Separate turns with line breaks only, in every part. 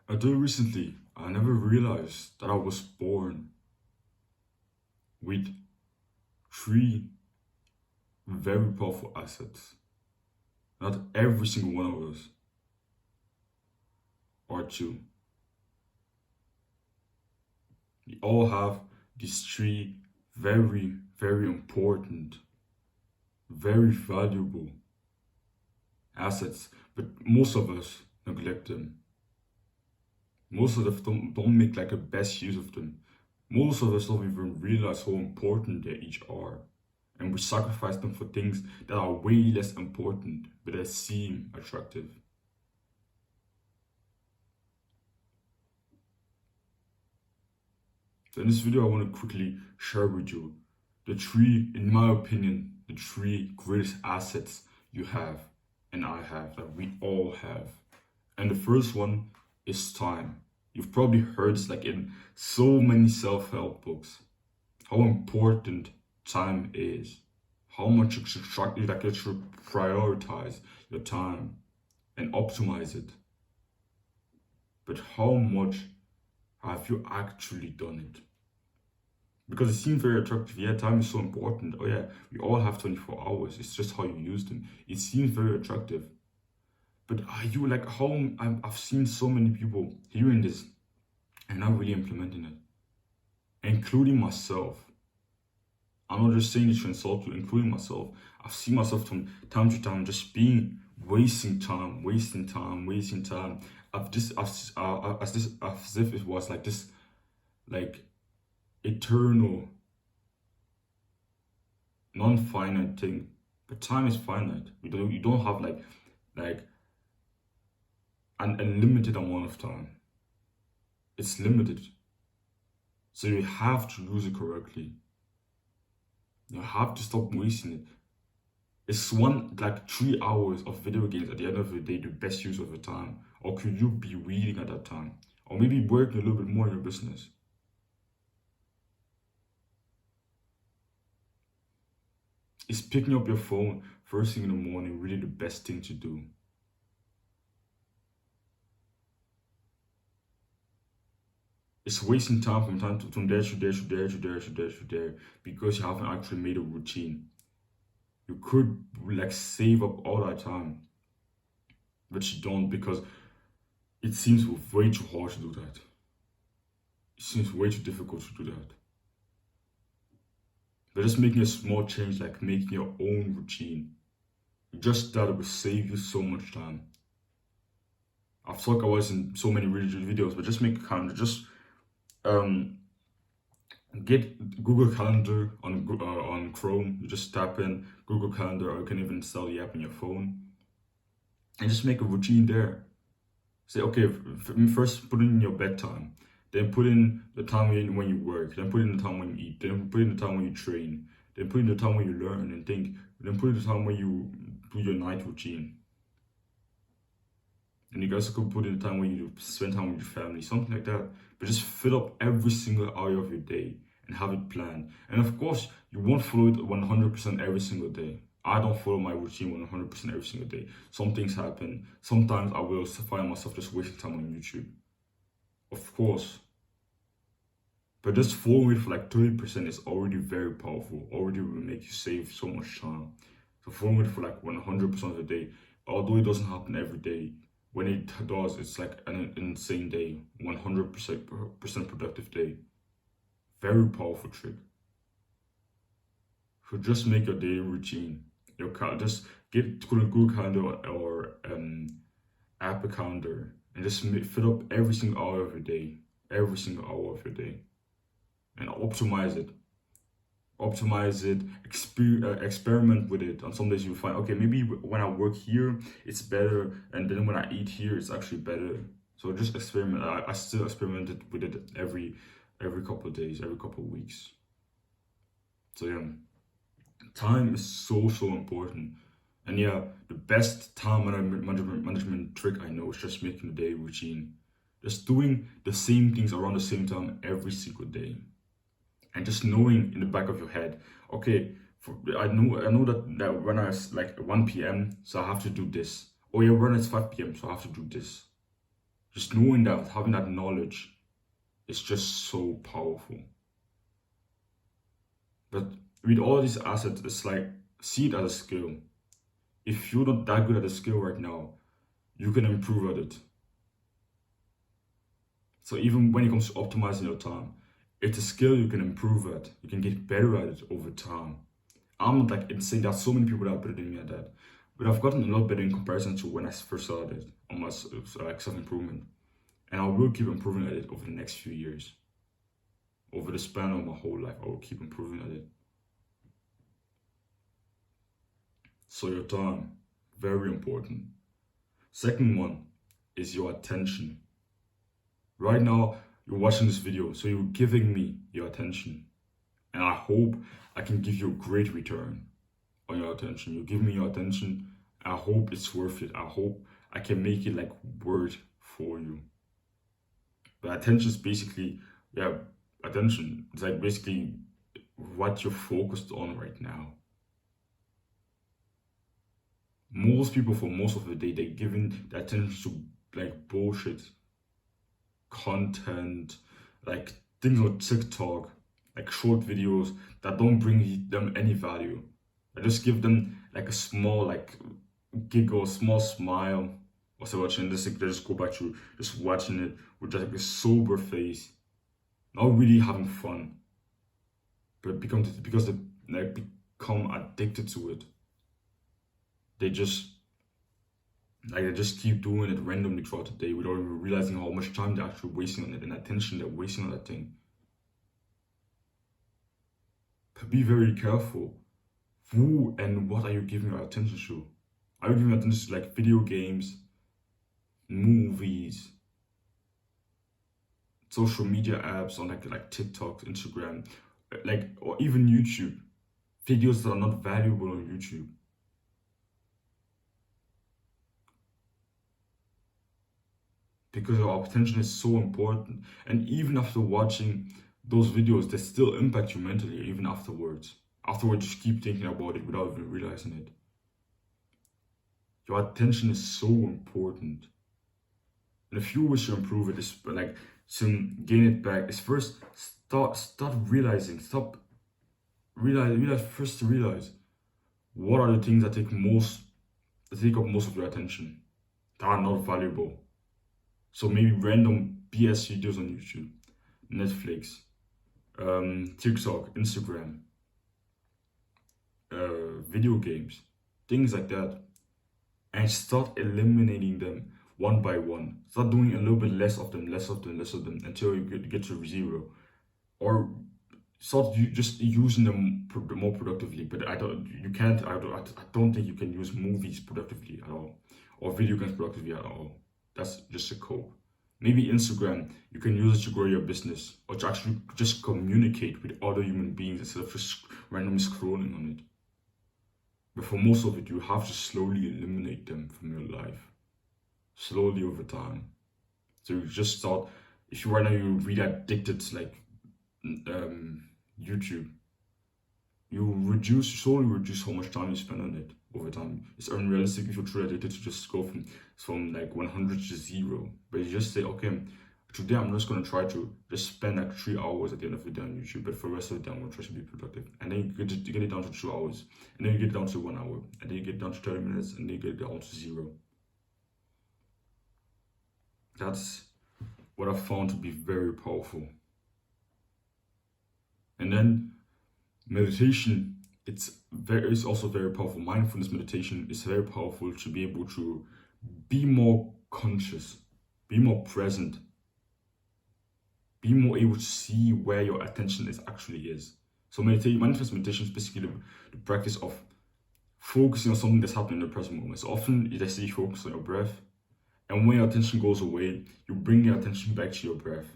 Until recently, I never realized that I was born with three very powerful assets. Not every single one of us are two. We all have these three very, very important, very valuable assets, but most of us neglect them. Most of us don't make like the best use of them. Most of us don't even realize how important they each are. And we sacrifice them for things that are way less important, but that seem attractive. So in this video, I want to quickly share with you the three, in my opinion, the three greatest assets you have and I have, that we all have. And the first one is time. You've probably heard this like in so many self-help books, how important time is, how much you should prioritize your time and optimize it. But how much have you actually done it? Because it seems very attractive. Yeah, time is so important. Oh yeah, we all have 24 hours. It's just how you use them. It seems very attractive. But are you like how I've seen so many people hearing this and not really implementing it, including myself. I'm not just saying this to insult you, including myself. I've seen myself from time to time just being wasting time, wasting time, wasting time. As if it was like this, like eternal, non-finite thing. But time is finite. You don't have like an unlimited amount of time. It's limited. So you have to use it correctly. You have to stop wasting it. Is like 3 hours of video games at the end of the day the best use of your time? Or could you be reading at that time? Or maybe working a little bit more in your business? Is picking up your phone first thing in the morning really the best thing to do? It's wasting time from there to there to there to there to there to there because you haven't actually made a routine. You could like save up all that time, but you don't because it seems way too hard to do that. It seems way too difficult to do that. But just making a small change, like making your own routine, just that will save you so much time. I've talked about this in so many videos, but just make a calendar. Just get Google Calendar on Chrome. You just tap in Google Calendar, or you can even install the app on your phone, and just make a routine there. Say, okay, first put in your bedtime, then put in the time when you work, then put in the time when you eat, then put in the time when you train, then put in the time when you learn and think, then put in the time when you do your night routine. And you guys could put in the time when you spend time with your family, something like that. But just fill up every single hour of your day and have it planned. And of course, you won't follow it 100% every single day. I don't follow my routine 100% every single day. Some things happen. Sometimes I will find myself just wasting time on YouTube. Of course. But just following it for like 30% is already very powerful. Already will make you save so much time. So following it for like 100% of the day, although it doesn't happen every day, when it does, it's like an insane day, 100% productive day. Very powerful trick. So just make your daily routine. Just get to Google Calendar or Apple Calendar and just fill up every single hour of your day, every single hour of your day, and optimize it. Experiment with it. On some days you'll find, okay, maybe when I work here it's better, and then when I eat here it's actually better. So just experiment. I still experimented with it every couple of days, every couple of weeks. So yeah, time is so important. And yeah, the best time management trick I know is just making a daily routine, just doing the same things around the same time every single day. And just knowing in the back of your head, okay, I know that when it's like 1 p.m, so I have to do this. Or yeah, when it's 5 p.m, so I have to do this. Just knowing that, having that knowledge is just so powerful. But with all these assets, it's like, see it as a skill. If you're not that good at a skill right now, you can improve at it. So even when it comes to optimizing your time, it's a skill you can improve at. You can get better at it over time. I'm not like insane. There's so many people that are better than me at that. But I've gotten a lot better in comparison to when I first started on my like self-improvement. And I will keep improving at it over the next few years. Over the span of my whole life, I will keep improving at it. So your time, very important. Second one is your attention. Right now, you're watching this video, so you're giving me your attention. And I hope I can give you a great return on your attention. You give me your attention. I hope it's worth it. I hope I can make it like word for you. But attention is basically, attention. It's like basically what you're focused on right now. Most people for most of the day, they're giving their attention to like bullshit content, like things on TikTok, like short videos that don't bring them any value. I just give them like a small like giggle, small smile. Also watching this, they just go back to just watching it with just like a sober face, not really having fun, but because they like become addicted to it. They just keep doing it randomly throughout the day without even realizing how much time they're actually wasting on it and attention they're wasting on that thing. But be very careful. Who and what are you giving your attention to? Are you giving attention to like video games, movies, social media apps on like TikTok, Instagram, like or even YouTube? Videos that are not valuable on YouTube. Because our attention is so important. And even after watching those videos, they still impact you mentally, even afterwards. Afterwards, you just keep thinking about it without even realizing it. Your attention is so important. And if you wish to improve it, like to gain it back, is first start realizing, realize what are the things that take up most of your attention, that are not valuable. So maybe random BS videos on YouTube, Netflix, TikTok, Instagram, video games, things like that. And start eliminating them one by one. Start doing a little bit less of them until you get to zero. Or start just using them more productively. But I don't think you can use movies productively at all. Or video games productively at all. That's just a cope. Maybe Instagram, you can use it to grow your business or to actually just communicate with other human beings instead of just randomly scrolling on it. But for most of it, you have to slowly eliminate them from your life. Slowly over time. So you just start, if you right now you're really addicted to like YouTube, you slowly reduce how much time you spend on it over time. It's unrealistic if you're truly addicted to just go from like 100 to 0. But you just say, okay, today I'm just going to try to just spend like 3 hours at the end of the day on YouTube, but for the rest of the day I'm going to try to be productive. And then you get it down to 2 hours, and then you get it down to 1 hour, and then you get it down to 30 minutes, and then you get it down to 0. That's what I found to be very powerful. And then meditation, it's also very powerful. Mindfulness meditation is very powerful to be able to be more conscious, be more present, be more able to see where your attention actually is. So mindfulness meditation is basically the practice of focusing on something that's happening in the present moment. So often they say you focus on your breath, and when your attention goes away, you bring your attention back to your breath.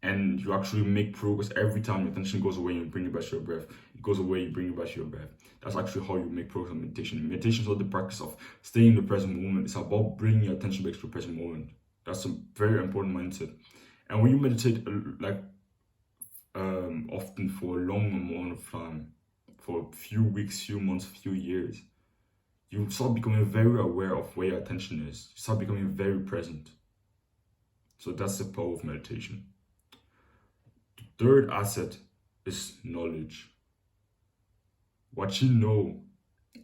And you actually make progress every time your attention goes away and you bring it back to your breath. It goes away, you bring it back to your breath. That's actually how you make progress in meditation. Meditation is not the practice of staying in the present moment. It's about bringing your attention back to the present moment. That's a very important mindset. And when you meditate, often for a long amount of time, for a few weeks, few months, few years, you start becoming very aware of where your attention is. You start becoming very present. So that's the power of meditation. The third asset is knowledge. What you know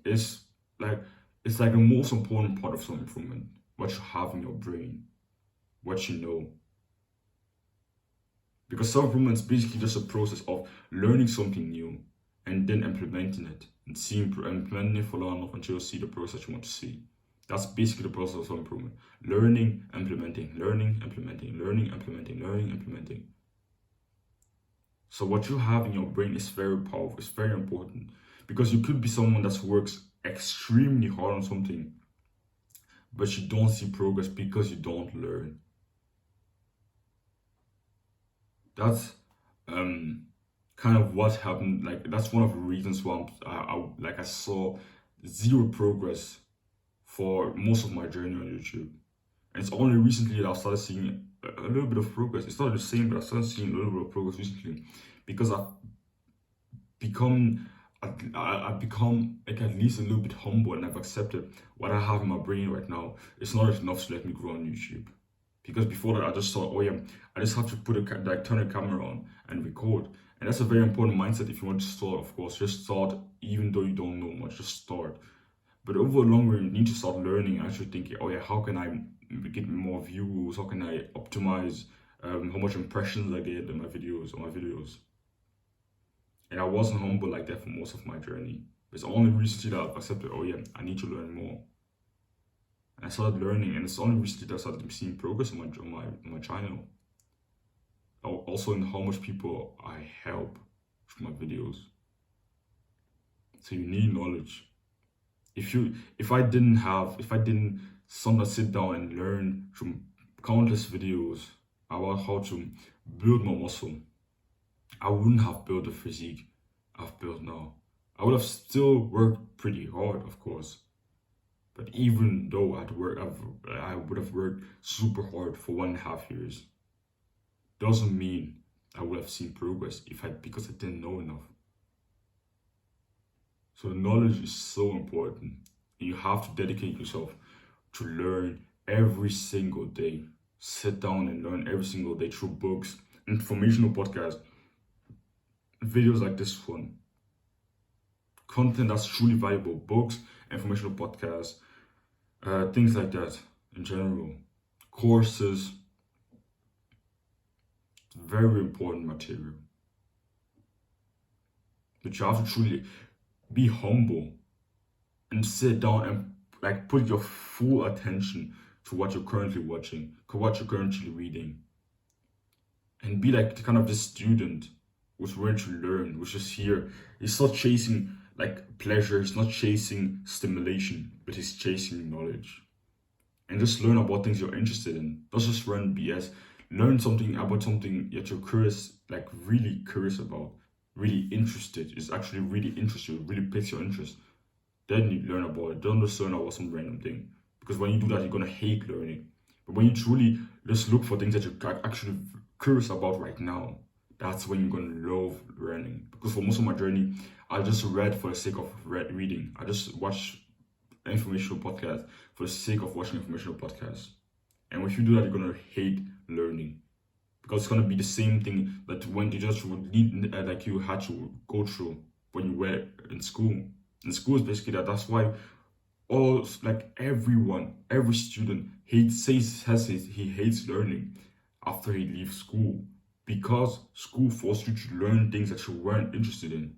is like, it's like the most important part of self-improvement. What you have in your brain, what you know. Because self-improvement is basically just a process of learning something new and then implementing it and implementing it for long enough until you see the process you want to see. That's basically the process of self-improvement. Learning, implementing, learning, implementing, learning, implementing, learning, implementing. So what you have in your brain is very powerful, it's very important. Because you could be someone that works extremely hard on something, but you don't see progress because you don't learn. That's kind of what happened. Like, that's one of the reasons why I saw zero progress for most of my journey on YouTube. And it's only recently that I've started seeing a little bit of progress. It's not the same, but I've started seeing a little bit of progress recently because I've become like at least a little bit humble, and I've accepted what I have in my brain right now. It's not enough to let me grow on YouTube. Because before that, I just thought, oh yeah, I just have to turn a camera on and record. And that's a very important mindset if you want to start, of course. Just start, even though you don't know much, just start. But over a long run, you need to start learning and actually thinking, oh yeah, how can I get more views? How can I optimize how much impressions I get on my videos? And I wasn't humble like that for most of my journey. It's only recently that I've accepted, oh yeah, I need to learn more. And I started learning, and it's only recently that I started seeing progress on my channel. Also in how much people I help through my videos. So you need knowledge. If I didn't sometimes sit down and learn from countless videos about how to build my muscle, I wouldn't have built the physique I've built now. I would have still worked pretty hard, of course. But even though I would have worked super hard for 1.5 years, doesn't mean I would have seen progress because I didn't know enough. So knowledge is so important. You have to dedicate yourself to learn every single day. Sit down and learn every single day through books, informational podcasts, videos like this one. Content that's truly valuable, books, informational podcasts, things like that in general. Courses, very important material. But you have to truly be humble and sit down and like put your full attention to what you're currently watching, to what you're currently reading. And be like kind of the student who's ready to learn, which is here. He's not chasing like pleasure, he's not chasing stimulation, but he's chasing knowledge. And just learn about things you're interested in. Don't just learn BS. Learn something about something that you're curious, like really curious about, really interested. It's actually really interesting, really piques your interest. Then you learn about it. Don't just learn about some random thing. Because when you do that, you're gonna hate learning. But when you truly just look for things that you're actually curious about right now, that's when you're gonna love learning. Because for most of my journey, I just read for the sake of reading. I just watch informational podcasts for the sake of watching informational podcasts. And if you do that, you're gonna hate learning. Because it's gonna be the same thing that when you just would need, like you had to go through when you were in school. In school is basically that. That's why every student says he hates learning after he leaves school, because school forced you to learn things that you weren't interested in.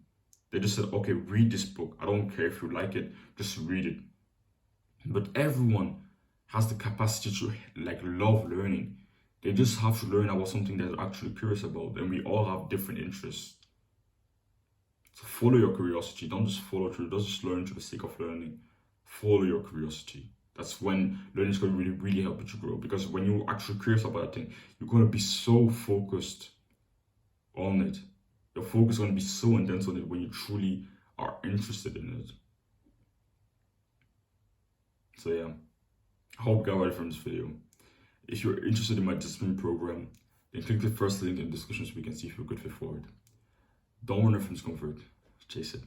They just said, okay, read this book. I don't care if you like it, just read it. But everyone has the capacity to like love learning. They just have to learn about something they're actually curious about, and we all have different interests. So follow your curiosity. Don't just learn for the sake of learning. Follow your curiosity. That's when learning is going to really, really help you to grow. Because when you're actually curious about a thing, you're going to be so focused on it. Your focus is going to be so intense on it when you truly are interested in it. So yeah, I hope you got value from this video. If you're interested in my discipline program, then click the first link in the description so we can see if you're a good fit for it. Don't run from discomfort, chase it.